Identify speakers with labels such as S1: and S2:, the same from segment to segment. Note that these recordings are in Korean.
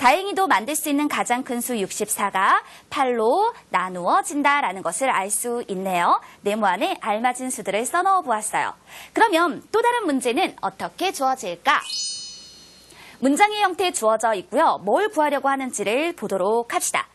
S1: 다행히도 만들 수 있는 가장 큰 수 64가 8로 나누어진다라는 것을 알 수 있네요. 네모안에 알맞은 수들을 써넣어 보았어요. 그러면 또 다른 문제는 어떻게 주어질까? 문장의 형태에 주어져 있고요. 뭘 구하려고 하는지를 보도록 합시다.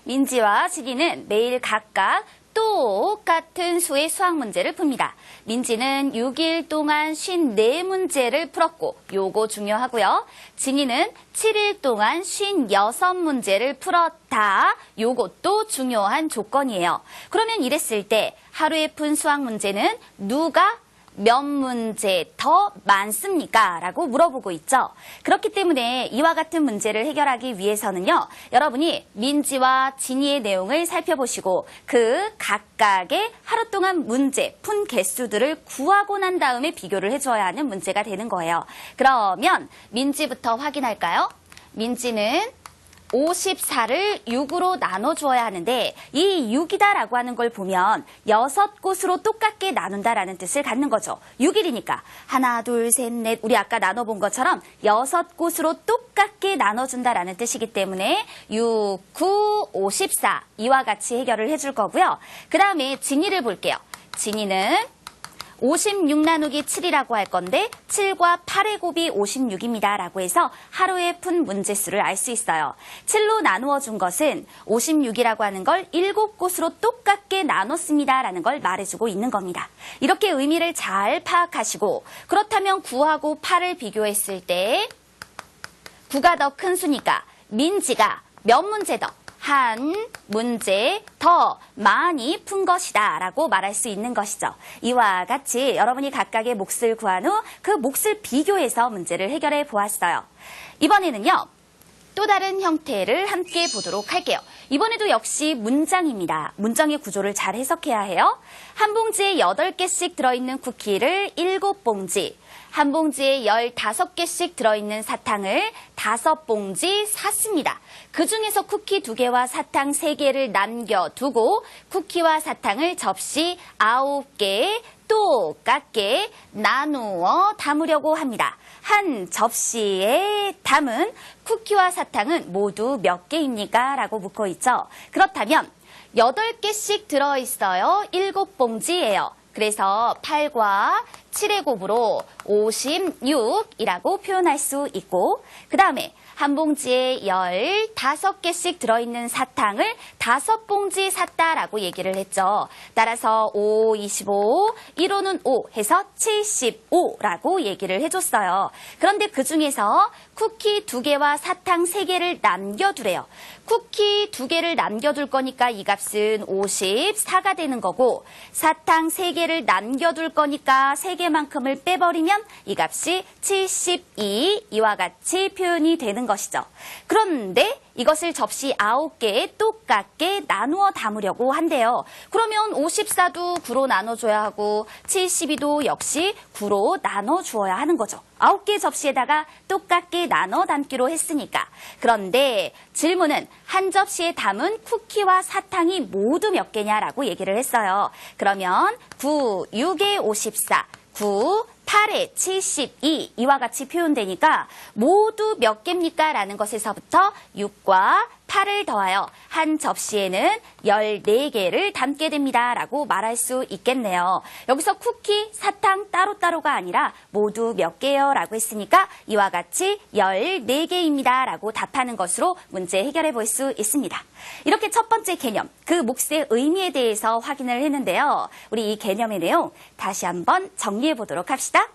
S1: 민지와 지기는 매일 각각 똑같은 수의 수학 문제를 풉니다. 민지는 6일 동안 54문제를 풀었고 요거 중요하고요. 진이는 7일 동안 56문제를 풀었다. 요것도 중요한 조건이에요. 그러면 이랬을 때 하루에 푼 수학 문제는 누가 몇 문제 더 많습니까? 라고 물어보고 있죠. 그렇기 때문에 이와 같은 문제를 해결하기 위해서는요. 여러분이 민지와 진이의 내용을 살펴보시고 그 각각의 하루 동안 문제 푼 개수들을 구하고 난 다음에 비교를 해줘야 하는 문제가 되는 거예요. 그러면 민지부터 확인할까요? 민지는 54를 6으로 나눠주어야 하는데 이 6이다라고 하는 걸 보면 6곳으로 똑같게 나눈다라는 뜻을 갖는 거죠. 6일이니까 하나, 둘, 셋, 넷 우리 아까 나눠본 것처럼 6곳으로 똑같게 나눠준다라는 뜻이기 때문에 6, 9, 54 이와 같이 해결을 해줄 거고요. 그 다음에 진이를 볼게요. 진이는 56 나누기 7이라고 할 건데 7과 8의 곱이 56입니다. 라고 해서 하루에 푼 문제수를 알 수 있어요. 7로 나누어 준 것은 56이라고 하는 걸 7곳으로 똑같게 나눴습니다. 라는 걸 말해주고 있는 겁니다. 이렇게 의미를 잘 파악하시고 그렇다면 9하고 8을 비교했을 때 9가 더 큰 수니까 민지가 몇 문제 더? 한 문제 더 많이 푼 것이다 라고 말할 수 있는 것이죠. 이와 같이 여러분이 각각의 몫을 구한 후 그 몫을 비교해서 문제를 해결해 보았어요. 이번에는요. 또 다른 형태를 함께 보도록 할게요. 이번에도 역시 문장입니다. 문장의 구조를 잘 해석해야 해요. 한 봉지에 8개씩 들어있는 쿠키를 7봉지, 한 봉지에 15개씩 들어있는 사탕을 5봉지 샀습니다. 그 중에서 쿠키 2개와 사탕 3개를 남겨두고 쿠키와 사탕을 접시 9개에 똑같게 나누어 담으려고 합니다. 한 접시에 담은 쿠키와 사탕은 모두 몇 개입니까? 라고 묻고 있죠. 그렇다면 8개씩 들어있어요. 7봉지예요. 그래서 8과 7의 곱으로 56이라고 표현할 수 있고 그 다음에 한 봉지에 15개씩 들어있는 사탕을 5봉지 샀다라고 얘기를 했죠. 따라서 5, 25, 1호는 5 해서 75라고 얘기를 해줬어요. 그런데 그 중에서 쿠키 2개와 사탕 3개를 남겨두래요. 쿠키 2개를 남겨둘 거니까 이 값은 54가 되는 거고 사탕 3개를 남겨둘 거니까 3개만큼을 빼버리면 이 값이 72 이와 같이 표현이 되는 것이죠. 그런데 이것을 접시 9개에 똑같게 나누어 담으려고 한대요. 그러면 54도 9로 나눠줘야 하고 72도 역시 9로 나눠주어야 하는 거죠. 9개 접시에다가 똑같게 나눠 담기로 했으니까. 그런데 질문은 한 접시에 담은 쿠키와 사탕이 모두 몇 개냐라고 얘기를 했어요. 그러면 9, 6에 54, 9, 8에 72 이와 같이 표현되니까 모두 몇 개입니까? 라는 것에서부터 6과 8을 더하여 한 접시에는 14개를 담게 됩니다. 라고 말할 수 있겠네요. 여기서 쿠키, 사탕 따로따로가 아니라 모두 몇 개요? 라고 했으니까 이와 같이 14개입니다. 라고 답하는 것으로 문제 해결해 볼 수 있습니다. 이렇게 첫 번째 개념, 그 몫의 의미에 대해서 확인을 했는데요. 우리 이 개념의 내용 다시 한번 정리해 보도록 합시다.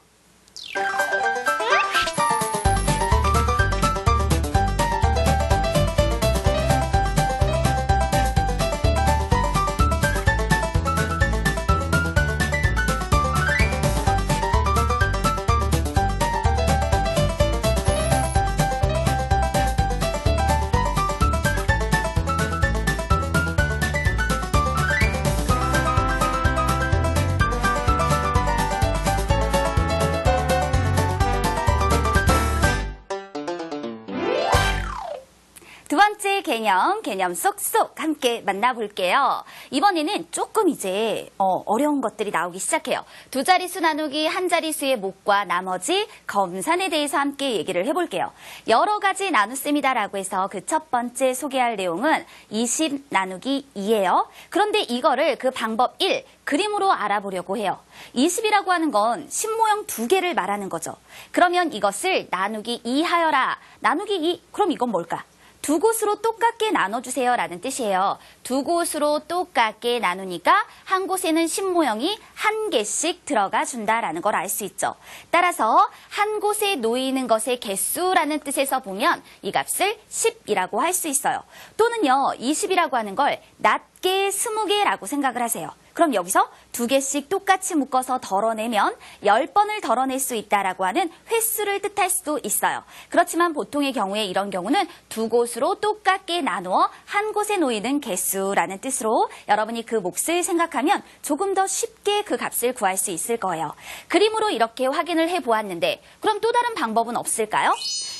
S1: 두 번째 개념 쏙쏙 함께 만나볼게요. 이번에는 조금 이제 어려운 것들이 나오기 시작해요. 두 자릿수 나누기 한 자릿수의 목과 나머지 검산에 대해서 함께 얘기를 해볼게요. 여러 가지 나눗셈이다라고 해서 그 첫 번째 소개할 내용은 20 나누기 2예요. 그런데 이거를 그 방법 1, 그림으로 알아보려고 해요. 20이라고 하는 건 신모형 두 개를 말하는 거죠. 그러면 이것을 나누기 2 하여라. 나누기 2, 그럼 이건 뭘까? 두 곳으로 똑같게 나눠주세요 라는 뜻이에요. 두 곳으로 똑같게 나누니까 한 곳에는 신모형이 한 개씩 들어가 준다라는 걸 알 수 있죠. 따라서 한 곳에 놓이는 것의 개수라는 뜻에서 보면 이 값을 10이라고 할 수 있어요. 또는요, 20이라고 하는 걸 낮게 20개라고 생각을 하세요. 그럼 여기서 두 개씩 똑같이 묶어서 덜어내면 10번을 덜어낼 수 있다라고 하는 횟수를 뜻할 수도 있어요. 그렇지만 보통의 경우에 이런 경우는 두 곳으로 똑같게 나누어 한 곳에 놓이는 개수라는 뜻으로 여러분이 그 몫을 생각하면 조금 더 쉽게 그 값을 구할 수 있을 거예요. 그림으로 이렇게 확인을 해보았는데 그럼 또 다른 방법은 없을까요?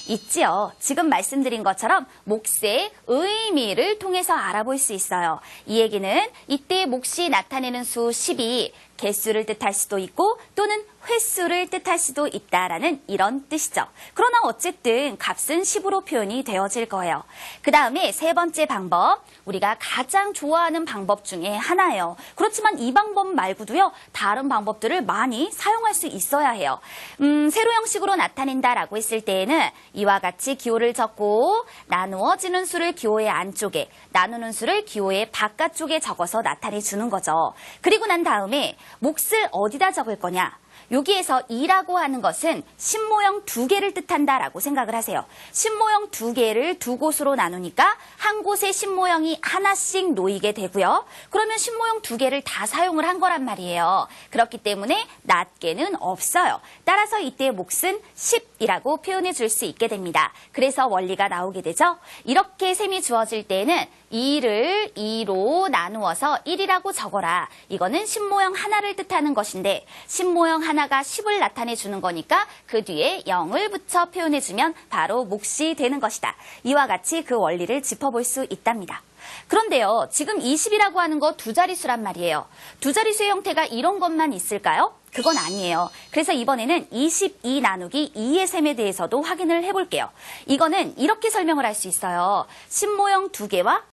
S1: 있지요. 지금 말씀드린 것처럼 몫의 의미를 통해서 알아볼 수 있어요. 이 얘기는 이때 몫이 나타내는 수 10이 개수를 뜻할 수도 있고 또는 횟수를 뜻할 수도 있다라는 이런 뜻이죠. 그러나 어쨌든 값은 10으로 표현이 되어질 거예요. 그 다음에 세 번째 방법, 우리가 가장 좋아하는 방법 중에 하나예요. 그렇지만 이 방법 말고도요, 다른 방법들을 많이 사용할 수 있어야 해요. 세로 형식으로 나타낸다라고 했을 때에는 이와 같이 기호를 적고 나누어지는 수를 기호의 안쪽에, 나누는 수를 기호의 바깥쪽에 적어서 나타내 주는 거죠. 그리고 난 다음에 몫을 어디다 적을 거냐? 여기에서 2라고 하는 것은 신모형 두 개를 뜻한다라고 생각을 하세요. 신모형 두 개를 두 곳으로 나누니까 한 곳에 신모형이 하나씩 놓이게 되고요. 그러면 신모형 두 개를 다 사용을 한 거란 말이에요. 그렇기 때문에 낮게는 없어요. 따라서 이때의 몫은 10이라고 표현해 줄 수 있게 됩니다. 그래서 원리가 나오게 되죠. 이렇게 셈이 주어질 때는 2를 2로 나누어서 1이라고 적어라. 이거는 신모형 하나를 뜻하는 것인데 신모형 하나가 10을 나타내 주는 거니까 그 뒤에 0을 붙여 표현해주면 바로 몫이 되는 것이다. 이와 같이 그 원리를 짚어볼 수 있답니다. 그런데요, 지금 20이라고 하는 거 두 자릿수란 말이에요. 두 자릿수의 형태가 이런 것만 있을까요? 그건 아니에요. 그래서 이번에는 22 나누기 2의 셈에 대해서도 확인을 해볼게요. 이거는 이렇게 설명을 할 수 있어요. 신모형 두 개와